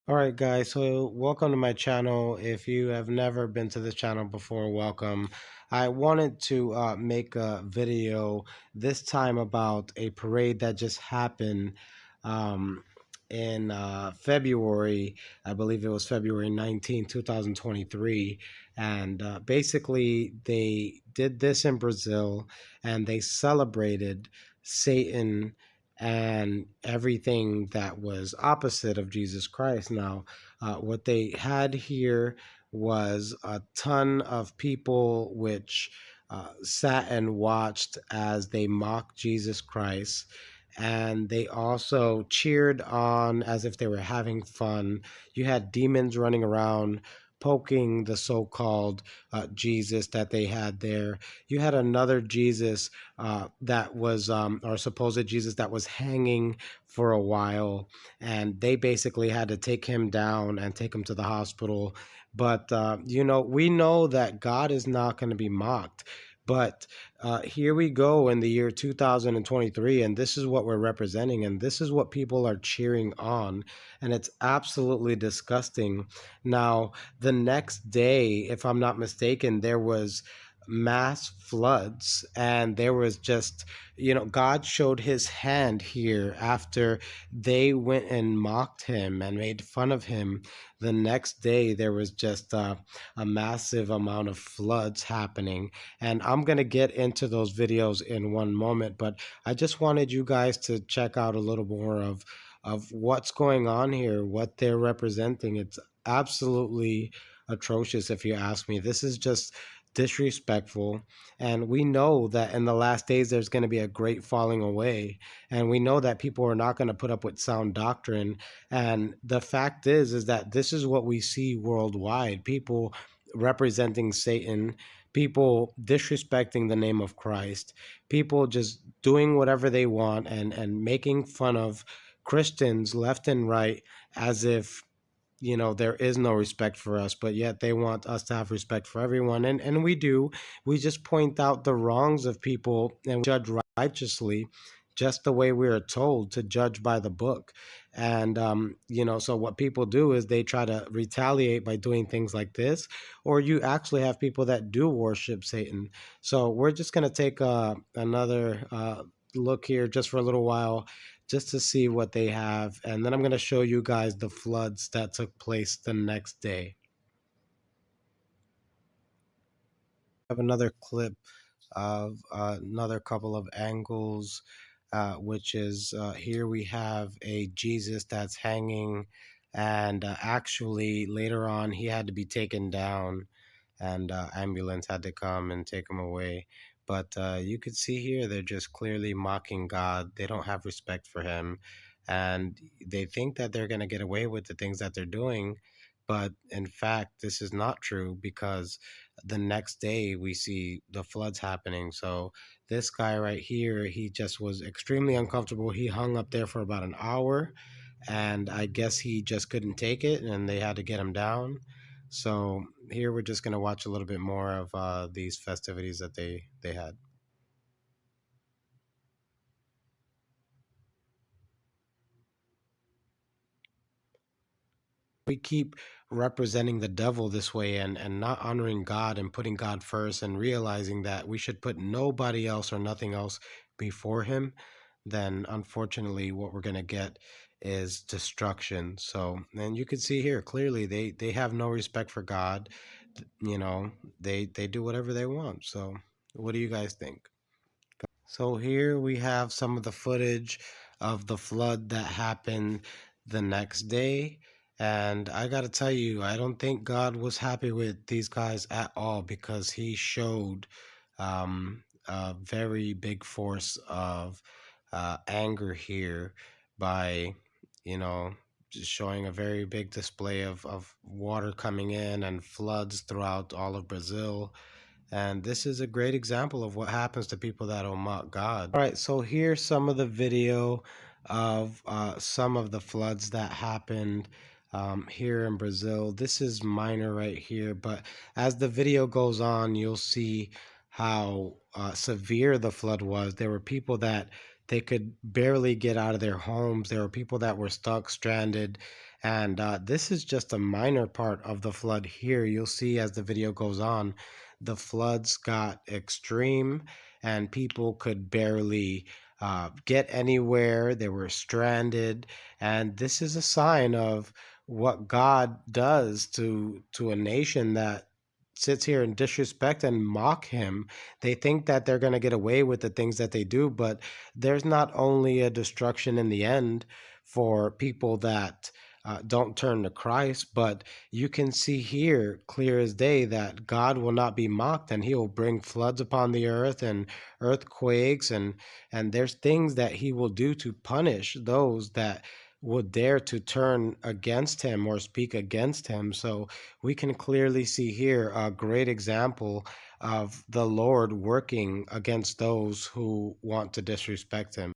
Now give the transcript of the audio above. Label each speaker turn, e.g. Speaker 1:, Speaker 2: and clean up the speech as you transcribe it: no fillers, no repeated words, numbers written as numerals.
Speaker 1: All right, guys. So, welcome to my channel. If you have never been to this channel before, welcome. I wanted to make a video this time about a parade that just happened um, in February. I believe it was February 19, 2023. And basically, they did this in Brazil and they celebrated Satan and everything that was opposite of Jesus Christ. Now, what they had here was a ton of people which sat and watched as they mocked Jesus Christ. And they also cheered on as if they were having fun. You had demons running around poking the so called Jesus that they had there. You had another Jesus that was, or supposed Jesus that was hanging for a while, and they basically had to take him down and take him to the hospital. But we know that God is not going to be mocked. But here we go in the year 2023, and this is what we're representing, and this is what people are cheering on, and it's absolutely disgusting. Now, the next day, if I'm not mistaken, there was mass floods, and there was just, God showed his hand here after they went and mocked him and made fun of him. The next day there was just a massive amount of floods happening, and I'm going to get into those videos in one moment, but I just wanted you guys to check out a little more of what's going on here, what they're representing. It's absolutely atrocious, if you ask me. This is just disrespectful. And we know that in the last days, there's going to be a great falling away. And we know that people are not going to put up with sound doctrine. And the fact is that this is what we see worldwide: people representing Satan, people disrespecting the name of Christ, people just doing whatever they want and making fun of Christians left and right, as if there is no respect for us, but yet they want us to have respect for everyone. And we do. We just point out the wrongs of people and judge righteously, just the way we are told to judge by the book. And so what people do is they try to retaliate by doing things like this, or you actually have people that do worship Satan. So we're just going to take another look here just for a little while, just to see what they have. And then I'm going to show you guys the floods that took place the next day. I have another clip of another couple of angles, which is here we have a Jesus that's hanging, and actually later on he had to be taken down, and ambulance had to come and take him away. But you could see here they're just clearly mocking God. They don't have respect for him, and they think that they're going to get away with the things that they're doing. But in fact, this is not true, because the next day we see the floods happening. So this guy right here, he just was extremely uncomfortable. He hung up there for about an hour, and I guess he just couldn't take it and they had to get him down. So here we're just going to watch a little bit more of these festivities that they had. We keep representing the devil this way, and not honoring God and putting God first and realizing that we should put nobody else or nothing else before him, then unfortunately what we're going to get is destruction. So, and you can see here clearly they have no respect for God. You know, they do whatever they want. So what do you guys think? So here we have some of the footage of the flood that happened the next day. And I got to tell you, I don't think God was happy with these guys at all, because he showed a very big force of anger here by, you know, just showing a very big display of water coming in and floods throughout all of Brazil. And this is a great example of what happens to people that will mock God. All right, so here's some of the video of some of the floods that happened here in Brazil. This is minor right here, but as the video goes on, you'll see how severe the flood was. There were people that they could barely get out of their homes. There were people that were stuck, stranded, And this is just a minor part of the flood here. You'll see as the video goes on, the floods got extreme and people could barely get anywhere. They were stranded. And this is a sign of what God does to a nation that sits here and disrespect and mock him. They think that they're going to get away with the things that they do, but there's not only a destruction in the end for people that don't turn to Christ, but you can see here clear as day that God will not be mocked, and he will bring floods upon the earth and earthquakes, and there's things that he will do to punish those that would dare to turn against him or speak against him. So we can clearly see here a great example of the Lord working against those who want to disrespect him.